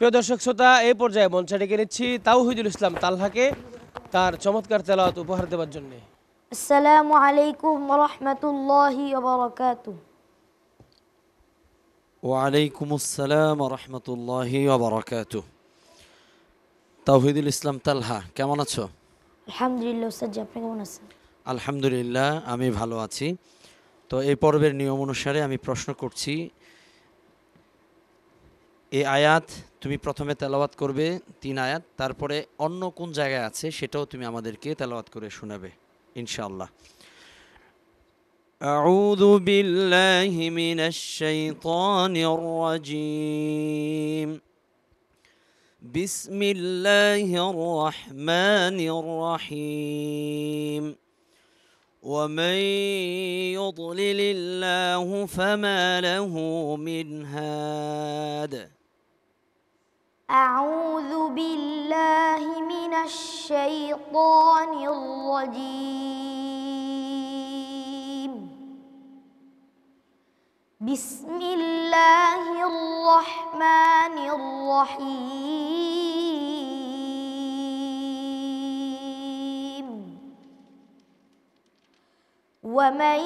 প্রিয় দর্শক শ্রোতা, এই পর্যায়ে মঞ্চে ডেকে নিচ্ছি তাওহিদুল ইসলাম তালহাকে তার চমৎকার তেলাওয়াত উপহার দেওয়ার জন্য। আসসালামু আলাইকুম ওয়া রাহমাতুল্লাহি ওয়া বারাকাতুহু। ওয়ালাইকুম আসসালাম ওয়া রাহমাতুল্লাহি ওয়া বারাকাতুহু। তাওহিদুল ইসলাম তালহা, কেমন আছো? আলহামদুলিল্লাহ উস্তাদ, আপনি কেমন আছেন? আলহামদুলিল্লাহ, আমি ভালো আছি। তো এই পর্বের নিয়ম অনুসারে আমি প্রশ্ন করছি। এই আয়াত তুমি প্রথমে তেলাওয়াত করবে 3 আয়াত, তারপরে অন্য কোন জায়গায় আছে সেটাও তুমি আমাদেরকে তেলাওয়াত করে শোনাবে ইনশাআল্লাহ। আউযু বিল্লাহি মিনাশ শাইতানির রাজীম। বিসমিল্লাহির রহমানির রহিম। ومن يضلل الله فما له من هاد। أعوذ بالله من الشيطان الرجيم. بسم الله الرحمن الرحيم. ومن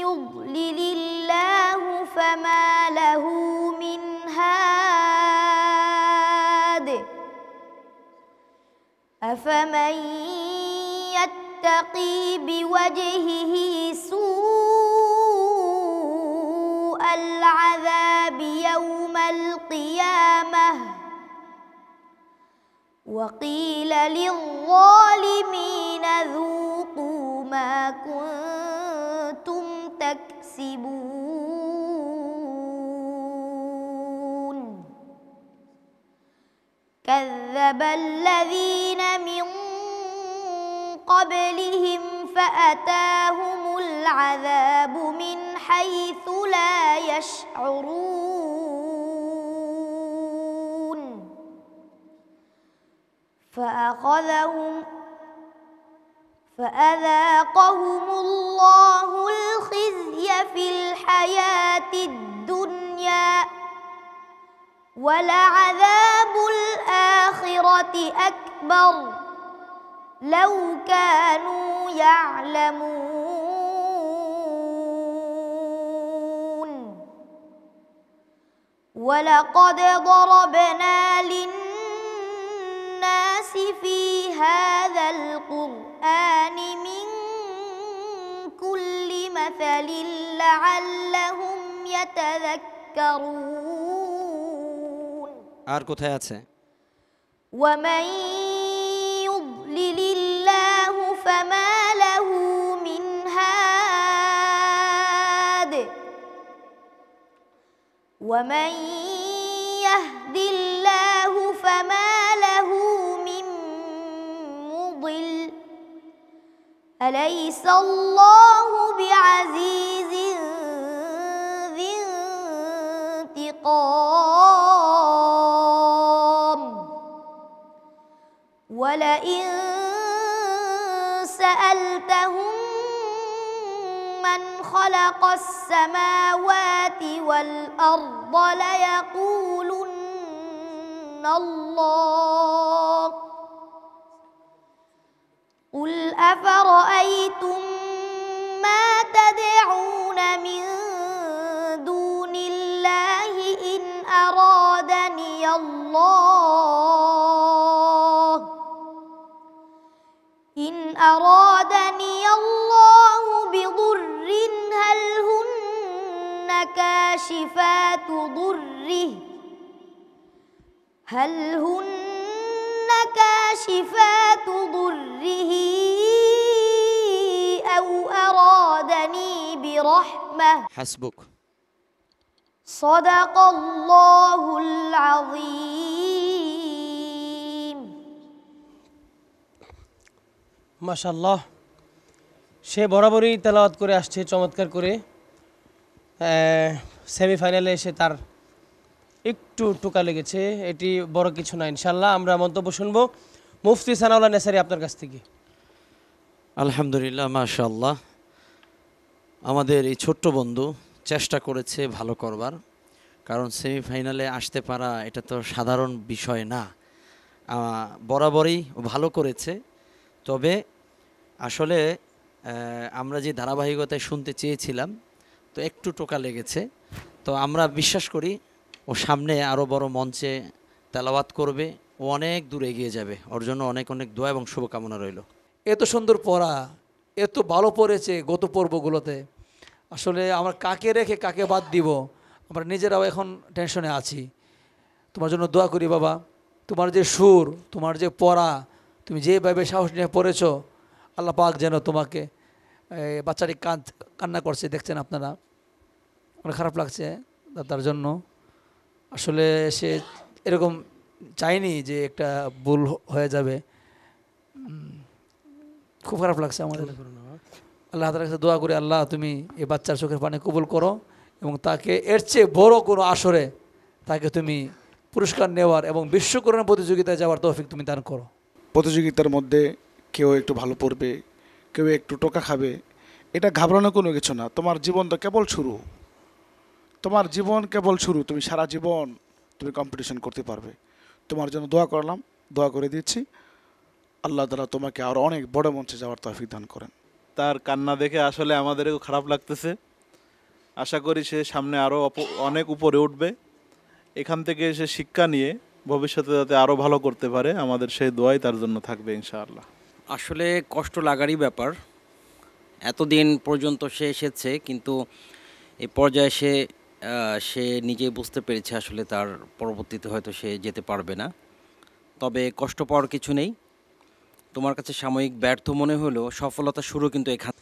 يضلل الله فما له من هاد. أفمن يتقي بوجهه سوء العذاب يوم القيامة وقيل للظالمين ذوقوا ما كنتم تكسبون. كذب الذين من قبلهم فأتاهم العذاب من حيث لا يشعرون فأذاقهم الله الخزي في الحياة الدنيا ولعذاب الآخرة أكبر لو كانوا يعلمون. ولقد ضربنا للناس في هذا القرآن من كل مثل لعلهم يتذكرون. আর কোথায় আছে? ومن يضلل الله فما له من هاد. ومن يهد الله فما له من مضل. أليس الله بعزيز ذي انتقام. ولئن سألتهم من خلق السماوات والأرض ليقولن الله. قل أفرأيتم ما تدعون من دون الله إن أرادني الله بضر هل هن كاشفات ضره أو أرادني برحمة. حسبك. صدق الله العظيم. মাশাআল্লাহ, সে বরাবরই তেলাওয়াত করে আসছে চমৎকার করে। সেমিফাইনালে এসে তার একটু টোকা লেগেছে, এটি বড় কিছু না। ইনশাআল্লাহ আমরা মন্তব্য শুনবো মুফতি সানাউল্লাহ নেসারি আপনার কাছ থেকে। আলহামদুলিল্লাহ, মাশাআল্লাহ। আমাদের এই ছোট্ট বন্ধু চেষ্টা করেছে ভালো করবার, কারণ সেমিফাইনালে আসতে পারা এটা তো সাধারণ বিষয় না। বরাবরই ভালো করেছে, তবে আসলে আমরা যে ধারাবাহিকতায় শুনতে চেয়েছিলাম তো একটু টোকা লেগেছে। তো আমরা বিশ্বাস করি ও সামনে আরও বড় মঞ্চে তেলাওয়াত করবে, ও অনেক দূর এগিয়ে যাবে। ওর জন্য অনেক অনেক দোয়া এবং শুভকামনা রইল। এত সুন্দর পড়া, এত ভালো পড়েছে গত পর্বগুলোতে। আসলে আমরা কাকে রেখে কাকে বাদ দিব, আমরা নিজেরাও এখন টেনশনে আছি। তোমার জন্য দোয়া করি বাবা, তোমার যে সুর, তোমার যে পড়া, তুমি যেভাবে সাহস নিয়ে পড়েছো, আল্লাহ পাক যেন তোমাকে, বাচ্চাটি কান্না করছে দেখছেন আপনারা, অনেক খারাপ লাগছে তার জন্য। আসলে সে এরকম চাইনি যে একটা ভুল হয়ে যাবে। খুব খারাপ লাগছে আমাদের। আল্লাহ তাআলার কাছে দোয়া করি, আল্লাহ তুমি এই বাচ্চার চোখের পানি কবুল করো এবং তাকে এর চেয়ে বড় কোনো আসরে তাকে তুমি পুরস্কার নেওয়ার এবং বিশ্বকরণ প্রতিযোগিতায় যাওয়ার তৌফিক তুমি দান করো। প্রতিযোগিতার মধ্যে কেউ একটু ভালো পড়বে, কেউ একটু টোকা খাবে, এটা ঘাবড়ানো কোনো কিছু না। তোমার জীবন তো কেবল শুরু, তোমার জীবন কেবল শুরু। তুমি সারা জীবন তুমি কম্পিটিশন করতে পারবে। তোমার জন্য দোয়া করলাম, দোয়া করে দিচ্ছি, আল্লাহ তাআলা তোমাকে আরও অনেক বড় মঞ্চে যাওয়ার তৌফিক দান করেন। তার কান্না দেখে আসলে আমাদেরও খারাপ লাগতেছে। আশা করি সে সামনে আরও অনেক উপরে উঠবে। এখান থেকে সে শিক্ষা নিয়ে ভবিষ্যতে যাতে আরও ভালো করতে পারে, আমাদের সেই দোয়াই তার জন্য থাকবে ইনশাআল্লাহ। আসলে কষ্ট লাগারই ব্যাপার। এতদিন পর্যন্ত সে এসেছে, কিন্তু এই পর্যায়ে সে নিজেই বুঝতে পেরেছে আসলে তার পরবর্তীতে হয়তো সে যেতে পারবে না। তবে কষ্ট পাওয়ার কিছু নেই। তোমার কাছে সাময়িক ব্যর্থ মনে হলেও সফলতা শুরু কিন্তু এখান